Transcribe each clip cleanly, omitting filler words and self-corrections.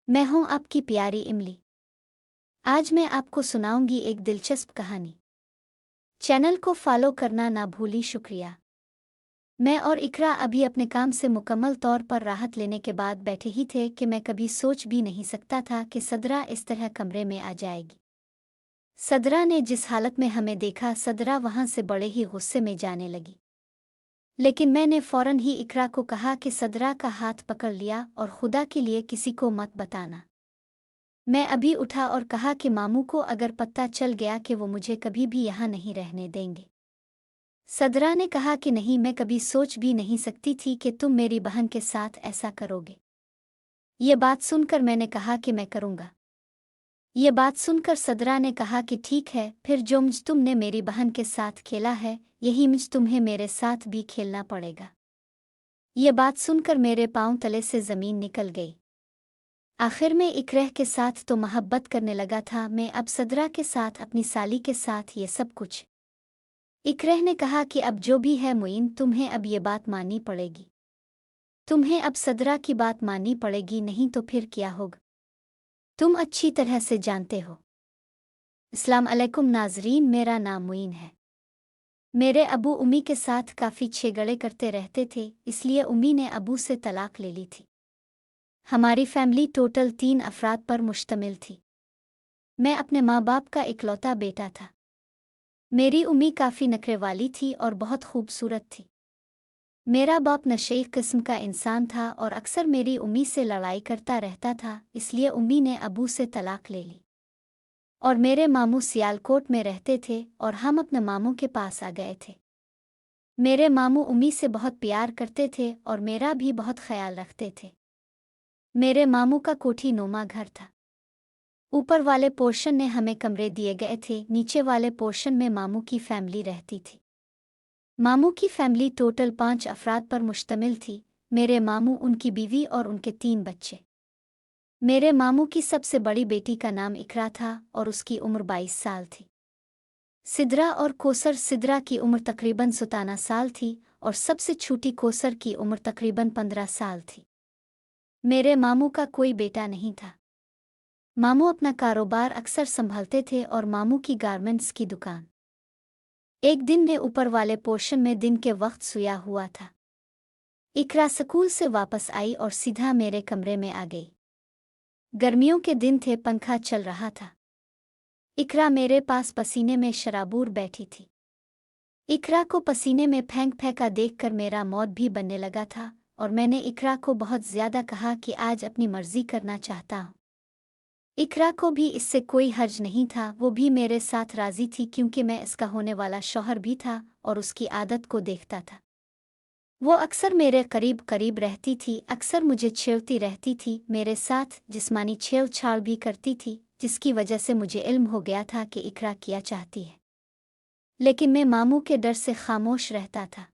मैं हूं आपकी प्यारी इमली। आज मैं आपको सुनाऊंगी एक दिलचस्प कहानी। चैनल को फॉलो करना ना भूली। शुक्रिया। मैं और इकरा अभी अपने काम से मुकम्मल तौर पर राहत लेने के बाद बैठे ही थे कि मैं कभी सोच भी नहीं सकता था कि सदरा इस तरह कमरे में आ जाएगी। सदरा ने जिस हालत में हमें देखा, सदरा वहां से बड़े ही गुस्से में जाने लगी। लेकिन मैंने फौरन ही इकरा को कहा कि सदरा का हाथ पकड़ लिया और खुदा के लिए किसी को मत बताना। मैं अभी उठा और कहा कि मामू को अगर पता चल गया कि वो मुझे कभी भी यहाँ नहीं रहने देंगे। सदरा ने कहा कि नहीं, मैं कभी सोच भी नहीं सकती थी कि तुम मेरी बहन के साथ ऐसा करोगे। ये बात सुनकर मैंने कहा कि मैं करूँगा। ये बात सुनकर सदरा ने कहा कि ठीक है, फिर जो मुझ तुमने मेरी बहन के साथ खेला है, यही मुझ तुम्हें मेरे साथ भी खेलना पड़ेगा। ये बात सुनकर मेरे पाँव तले से ज़मीन निकल गई। आखिर में इकरह के साथ तो मोहब्बत करने लगा था, मैं अब सदरा के साथ, अपनी साली के साथ ये सब कुछ। इकरह ने कहा कि अब जो भी है मुइन, तुम्हें अब ये बात माननी पड़ेगी। तुम्हें अब सदरा की बात माननी पड़ेगी, नहीं तो फिर क्या होगा, तुम अच्छी तरह से जानते हो। अस्सलाम अलैकुम नाजरीन, मेरा नाम मुइन है। मेरे अबू उम्मी के साथ काफ़ी छेगड़े करते रहते थे, इसलिए उम्मी ने अबू से तलाक ले ली थी। हमारी फैमिली टोटल 3 अफराद पर मुश्तमिल थी। मैं अपने माँ बाप का इकलौता बेटा था। मेरी उम्मी काफ़ी नखरे वाली थी और बहुत खूबसूरत थी। मेरा बाप नशे किस्म का इंसान था और अक्सर मेरी उम्मी से लड़ाई करता रहता था, इसलिए उम्मी ने अबू से तलाक ले ली। और मेरे मामू सियालकोट में रहते थे और हम अपने मामू के पास आ गए थे। मेरे मामू उम्मी से बहुत प्यार करते थे और मेरा भी बहुत ख्याल रखते थे। मेरे मामू का कोठी नुमा घर था। ऊपर वाले पोर्शन में हमें कमरे दिए गए थे, नीचे वाले पोर्शन में मामू की फैमिली रहती थी। मामू की फैमिली टोटल 5 अफराद पर मुश्तमिल थी। मेरे मामू, उनकी बीवी और उनके 3 बच्चे। मेरे मामू की सबसे बड़ी बेटी का नाम इकरा था और उसकी उम्र 22 साल थी। सिदरा और कोसर, सिदरा की उम्र तकरीबन 57 साल थी और सबसे छोटी कोसर की उम्र तकरीबन 15 साल थी। मेरे मामू का कोई बेटा नहीं था। मामू अपना कारोबार अक्सर संभालते थे और मामू की गारमेंट्स की दुकान। एक दिन मैं ऊपर वाले पोर्शन में दिन के वक्त सोया हुआ था। इकरा स्कूल से वापस आई और सीधा मेरे कमरे में आ गई। गर्मियों के दिन थे, पंखा चल रहा था। इकरा मेरे पास पसीने में शराबूर बैठी थी। इकरा को पसीने में फेंका देखकर मेरा मौत भी बनने लगा था और मैंने इकरा को बहुत ज़्यादा कहा कि आज अपनी मर्जी करना चाहता हूँ। इकरा को भी इससे कोई हर्ज नहीं था, वो भी मेरे साथ राज़ी थी क्योंकि मैं इसका होने वाला शौहर भी था और उसकी आदत को देखता था। वो अक्सर मेरे करीब करीब रहती थी, अक्सर मुझे छेड़ती रहती थी, मेरे साथ जिस्मानी छेड़छाड़ भी करती थी, जिसकी वजह से मुझे इल्म हो गया था कि इकरा क्या चाहती है। लेकिन मैं मामू के डर से खामोश रहता था।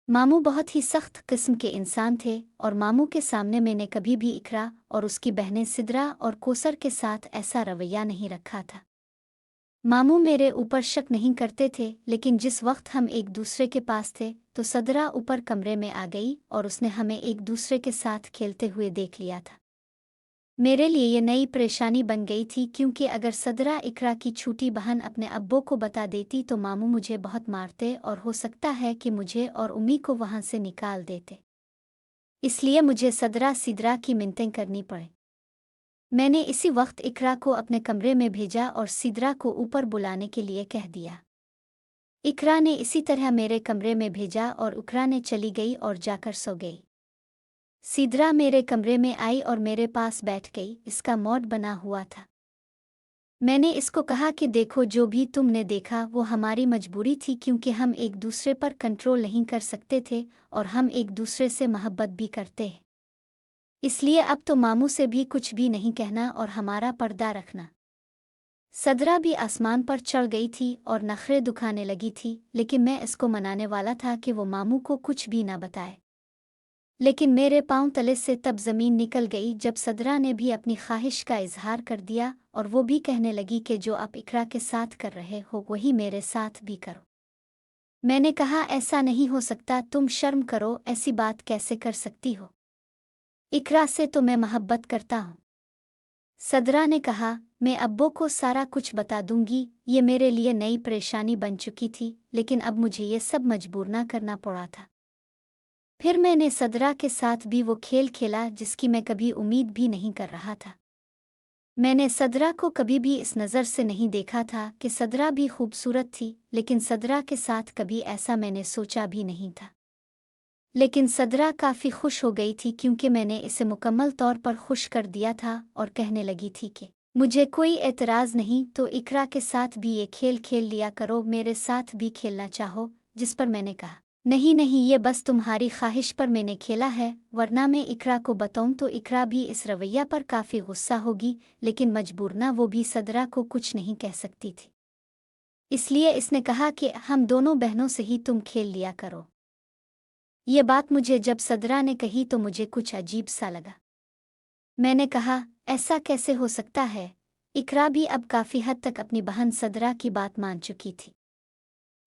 मामू बहुत ही सख्त किस्म के इंसान थे और मामू के सामने मैंने कभी भी इकरा और उसकी बहनें सिदरा और कोसर के साथ ऐसा रवैया नहीं रखा था। मामू मेरे ऊपर शक नहीं करते थे, लेकिन जिस वक्त हम एक दूसरे के पास थे तो सदरा ऊपर कमरे में आ गई और उसने हमें एक दूसरे के साथ खेलते हुए देख लिया था। मेरे लिए ये नई परेशानी बन गई थी क्योंकि अगर सदरा इकरा की छोटी बहन अपने अब्बू को बता देती तो मामू मुझे बहुत मारते और हो सकता है कि मुझे और उम्मी को वहाँ से निकाल देते। इसलिए मुझे सदरा सिदरा की मिन्नतें करनी पड़े। मैंने इसी वक्त इकरा को अपने कमरे में भेजा और सिदरा को ऊपर बुलाने के लिए कह दिया। इकरा ने इसी तरह मेरे कमरे में भेजा और इकरा ने चली गई और जाकर सो गई। सिदरा मेरे कमरे में आई और मेरे पास बैठ गई, इसका मूड बना हुआ था। मैंने इसको कहा कि देखो, जो भी तुमने देखा वो हमारी मजबूरी थी क्योंकि हम एक दूसरे पर कंट्रोल नहीं कर सकते थे और हम एक दूसरे से मोहब्बत भी करते हैं। इसलिए अब तो मामू से भी कुछ भी नहीं कहना और हमारा पर्दा रखना। सदरा भी आसमान पर चढ़ गई थी और नखरे दुखाने लगी थी, लेकिन मैं इसको मनाने वाला था कि वो मामू को कुछ भी ना बताए। लेकिन मेरे पाँव तले से तब ज़मीन निकल गई जब सदरा ने भी अपनी ख्वाहिश का इजहार कर दिया और वो भी कहने लगी कि जो आप इकरा के साथ कर रहे हो वही मेरे साथ भी करो। मैंने कहा ऐसा नहीं हो सकता, तुम शर्म करो, ऐसी बात कैसे कर सकती हो? इकरा से तो मैं मोहब्बत करता हूँ। सदरा ने कहा, मैं अब्बू को सारा कुछ बता दूंगी। ये मेरे लिए नई परेशानी बन चुकी थी, लेकिन अब मुझे ये सब मजबूर ना करना पड़ा था। फिर मैंने सदरा के साथ भी वो खेल खेला जिसकी मैं कभी उम्मीद भी नहीं कर रहा था। मैंने सदरा को कभी भी इस नज़र से नहीं देखा था कि सदरा भी खूबसूरत थी, लेकिन सदरा के साथ कभी ऐसा मैंने सोचा भी नहीं था। लेकिन सदरा काफ़ी खुश हो गई थी क्योंकि मैंने इसे मुकम्मल तौर पर खुश कर दिया था और कहने लगी थी कि मुझे कोई एतराज़ नहीं, तो इकरा के साथ भी ये खेल खेल लिया करो, मेरे साथ भी खेलना चाहो। जिस पर मैंने कहा, नहीं नहीं, ये बस तुम्हारी ख्वाहिश पर मैंने खेला है, वरना मैं इकरा को बताऊं तो इकरा भी इस रवैया पर काफ़ी गुस्सा होगी। लेकिन मजबूर ना वो भी सदरा को कुछ नहीं कह सकती थी, इसलिए इसने कहा कि हम दोनों बहनों से ही तुम खेल लिया करो। ये बात मुझे जब सदरा ने कही तो मुझे कुछ अजीब सा लगा। मैंने कहा, ऐसा कैसे हो सकता है? इकरा भी अब काफ़ी हद तक अपनी बहन सदरा की बात मान चुकी थी।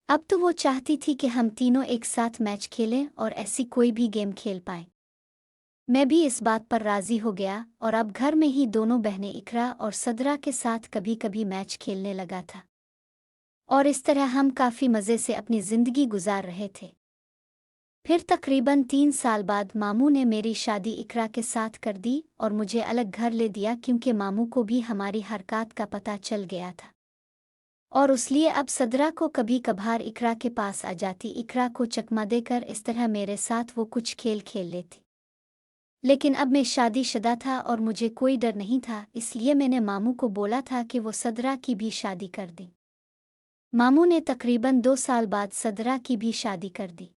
अब तो वो चाहती थी कि हम तीनों एक साथ मैच खेलें और ऐसी कोई भी गेम खेल पाएं। मैं भी इस बात पर राज़ी हो गया और अब घर में ही दोनों बहनें इकरा और सदरा के साथ कभी कभी मैच खेलने लगा था, और इस तरह हम काफ़ी मज़े से अपनी ज़िंदगी गुजार रहे थे। फिर तकरीबन 3 साल बाद मामू ने मेरी शादी इकरा के साथ कर दी और मुझे अलग घर ले दिया, क्योंकि मामू को भी हमारी हरकत का पता चल गया था, और उसलिए अब सदरा को कभी कभार इकरा के पास आ जाती, इकरा को चकमा देकर इस तरह मेरे साथ वो कुछ खेल खेल लेती। लेकिन अब मैं शादीशुदा था और मुझे कोई डर नहीं था, इसलिए मैंने मामू को बोला था कि वो सदरा की भी शादी कर दें। मामू ने तकरीबन 2 साल बाद सदरा की भी शादी कर दी।